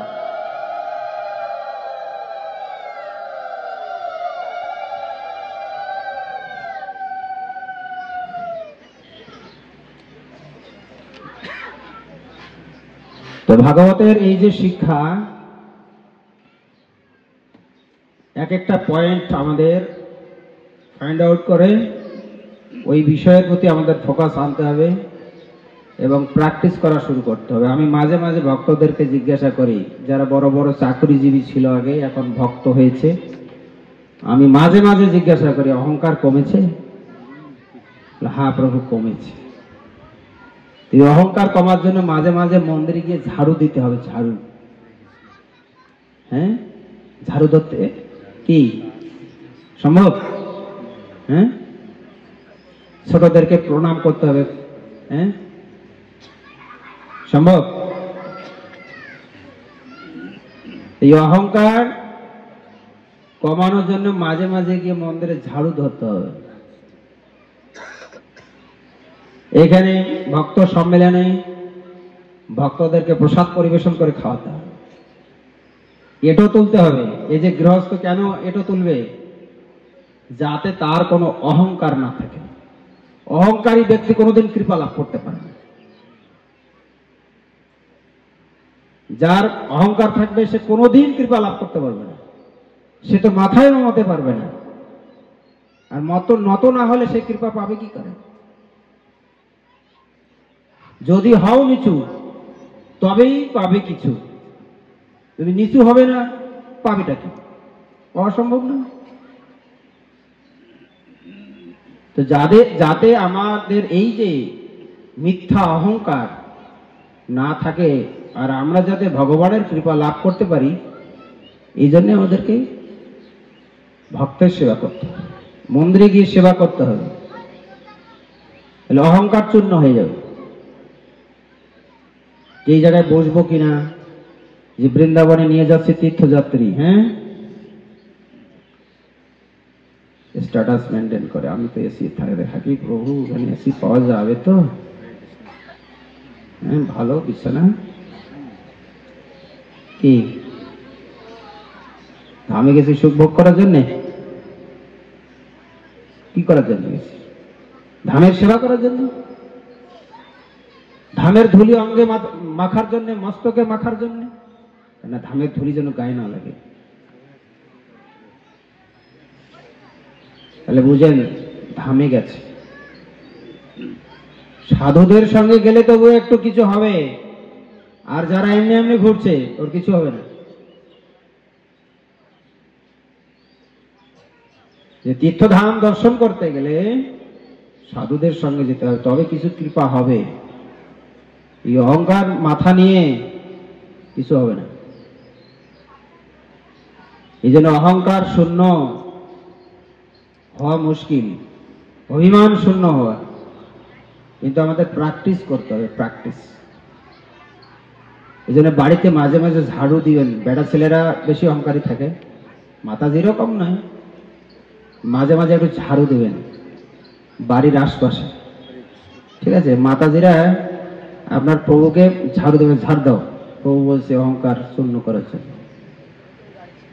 তো ভাগবতের এই যে শিক্ষা, এক একটা পয়েন্ট আমাদের ফাইন্ড আউট করে ওই বিষয়ের প্রতি আমাদের ফোকাস আনতে হবে এবং প্র্যাকটিস করা শুরু করতে হবে। আমি মাঝে মাঝে ভক্তদেরকে জিজ্ঞাসা করি, যারা বড় বড় চাকরিজীবী ছিল আগে, এখন ভক্ত হয়েছে, আমি মাঝে মাঝে জিজ্ঞাসা করি, অহংকার কমেছে? হ্যাঁ প্রভু, কমেছে। এই অহংকার কমার জন্য মাঝে মাঝে মন্দিরে গিয়ে ঝাড়ু দিতে হবে। ঝাড়ু, হ্যাঁ, ঝাড়ু ধরতে কি সম্ভব? হ্যাঁ, ছোটদেরকে প্রণাম করতে হবে, হ্যাঁ, সম্ভব? এই অহংকার কমানোর জন্য মাঝে মাঝে গিয়ে মন্দিরে ঝাড়ু ধরতে হবে। এখানে ভক্ত সম্মেলনে ভক্তদেরকে প্রসাদ পরিবেশন করে খাওয়াতে হবে। এটো তুলতে হবে। এই যে গৃহস্থ কেন এটো তুলবে? যাতে তার কোনো অহংকার না থাকে। অহংকারী ব্যক্তি কোনোদিন কৃপা লাভ করতে পারে না। যার অহংকার থাকবে সে কোনোদিন কৃপা লাভ করতে পারবে না। সে তো মাথায় নামাতে পারবে না। আর নত না হলে সে কৃপা পাবে কি করে? যদি হও নিচু তবেই পাবে কিছু, যদি নিচু হবে না পাবেটা কি? অসম্ভব না। তো যাতে আমাদের এই যে মিথ্যা অহংকার না থাকে আর আমরা যাতে ভগবানের কৃপা লাভ করতে পারি, এই জন্য আমাদেরকে ভক্তের সেবা করতে হবে, মন্দিরে গিয়ে সেবা করতে হবে। তাহলে অহংকার চূর্ণ হয়ে যাবে। এই জায়গায় বসবো কিনা, যে বৃন্দাবনে নিয়ে যাচ্ছে তীর্থযাত্রী, হ্যাঁ, স্ট্যাটাস মেনটেন করে, আমি তো এসি থাকি প্রভু, ওখানে এসি পাওয়া যাবে তো, হ্যাঁ, ভালো বিছানা, কি আমি গেছি সুখ ভোগ করার জন্য? কি করার জন্য গেছি? ধামের সেবা করার জন্য? ধামের ধুলি অঙ্গে মাখার জন্য, মস্তকে মাখার জন্য না, ধামের ধুলি যেন গায়ে না লাগে। তাহলে বুঝেন ধামে গেছে। সাধুদের সঙ্গে গেলে তবু একটু কিছু হবে, আর যারা এমনি এমনি ঘুরছে ওর কিছু হবে না। যে তীর্থধাম দর্শন করতে গেলে সাধুদের সঙ্গে যেতে হবে, তবে কিছু কৃপা হবে। এই অহংকার মাথা নিয়ে কিছু হবে না। এই জন্য অহংকার শূন্য হওয়া মুশকিল, অভিমান শূন্য হওয়া, কিন্তু আমাদের প্র্যাকটিস করতে হবে, প্র্যাকটিস। এই জন্য বাড়িতে মাঝে মাঝে ঝাড়ু দিবেন। বেটা ছেলেরা বেশি অহংকারী থাকে, মাতাজিরও কম নয়, মাঝে মাঝে একটু ঝাড়ু দেবেন বাড়ির আশপাশে, ঠিক আছে? মাতাজিরা আপনার প্রভুকে ঝাড়ু দেবে, ঝাড় দাও, প্রভু বলছে অহংকার শূন্য করার জন্য,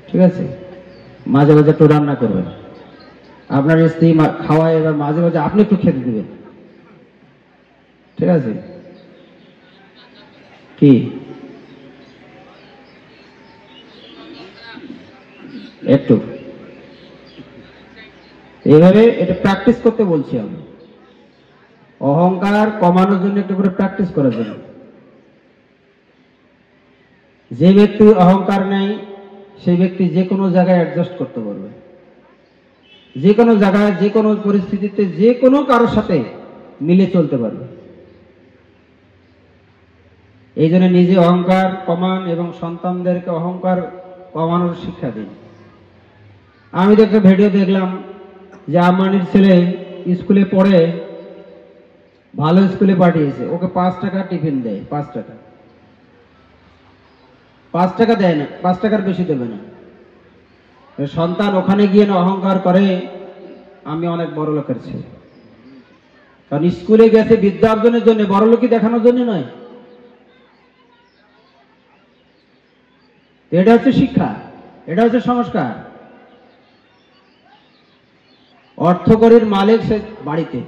ঠিক আছে? মাঝে মাঝে একটু রান্না করবেন, আপনার স্ত্রী খাওয়ায়, এবার মাঝে মাঝে আপনি একটু খেতে দিবেন, ঠিক আছে? কি একটু এইভাবে এটা প্র্যাকটিস করতে বলছি আমি। অহংকার কমানোর জন্য একটু করে প্র্যাকটিস করার জন্য। যে ব্যক্তি অহংকার নেই সেই ব্যক্তি যে কোনো জায়গায় অ্যাডজাস্ট করতে পারবে, যে কোনো জায়গায় যে কোনো পরিস্থিতিতে যে কোনো কারোর সাথে মিলে চলতে পারবে। এই জন্য নিজে অহংকার কমান এবং সন্তানদেরকে অহংকার কমানোর শিক্ষা দিন। আমি তো একটা ভিডিও দেখলাম যে আম্বানির ছেলে স্কুলে পড়ে, ভালো স্কুলে পাঠিয়েছে, ওকে 5 টাকা টিফিন দেয়, 5 টাকা, 5 টাকা দেয় না, 5 টাকার বেশি দেবে না। সন্তান ওখানে গিয়ে না অহংকার করে আমি অনেক বড় লোকের ছেলে, কারণ স্কুলে গেছে বিদ্যা অর্জনের জন্য, বড় লোকই দেখানোর জন্য নয়। এটা হচ্ছে শিক্ষা, এটা হচ্ছে সংস্কার। অর্থকরীর মালিক সে বাড়িতে,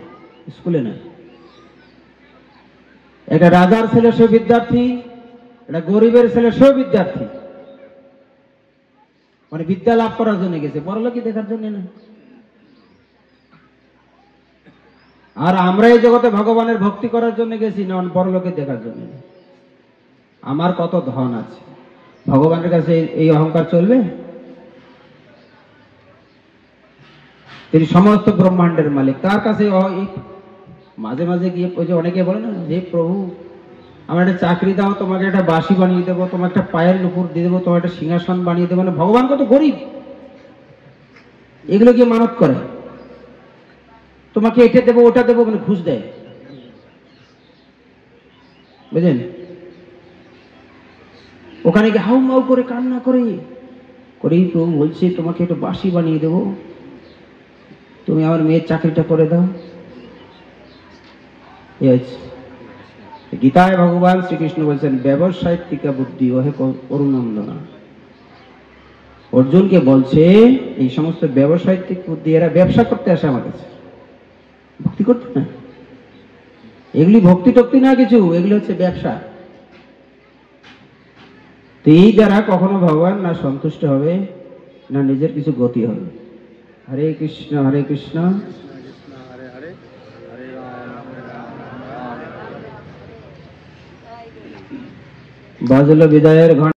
স্কুলে নয়। একটা রাজার ছেলে সে বিদ্যার্থী, একটা গরিবের ছেলে সেও বিদ্যার্থী, মানে বিদ্যা লাভ করার জন্য গেছে, বড়লোকই দেখার জন্য না। আর আমরা এই জগতে ভগবানের ভক্তি করার জন্য গেছি না, বড়লোকে দেখার জন্য। আমার কত ধন আছে, ভগবানের কাছে এই অহংকার চলবে? তিনি সমস্ত ব্রহ্মাণ্ডের মালিক, তার কাছে মাঝে মাঝে গিয়ে ওই যে অনেকে বলে না, যে প্রভু আমার একটা চাকরি দাও, তোমাকে একটা বাঁশি বানিয়ে দেবো, তোমার একটা পায়ের নুপুর দিয়ে দেবো, তোমার একটা সিংহাসন বানিয়ে দেবো। না, ভগবান কত গরিব, এগুলো গিয়ে মানত করে, তোমাকে এটা দেবো ওটা দেবো, মানে ঘুষ দেয়, বুঝলেন? ওখানে গিয়ে হাউ মাউ করে কান্না করে প্রভু বলছে তোমাকে একটা বাঁশি বানিয়ে দেবো, তুমি আমার মেয়ের চাকরিটা করে দাও। গীতায় ভগবান শ্রীকৃষ্ণ বলছেন ব্যবসায়িকা বুদ্ধি ওহে অরুনন্দনা। অর্জুনকে বলছে এই সমস্ত ব্যবসায়িক বুদ্ধি, এরা ব্যবসা করতে আসে আমার কাছে, ভক্তি করতে না। এগুলি ভক্তি টক্তি না কিছু, এগুলি হচ্ছে ব্যবসা। তো এই দ্বারা কখনো ভগবান না সন্তুষ্ট হবে, না নিজের কিছু গতি হবে। হরে কৃষ্ণ হরে কৃষ্ণ বাজল বিদায়ের ঘন্টা।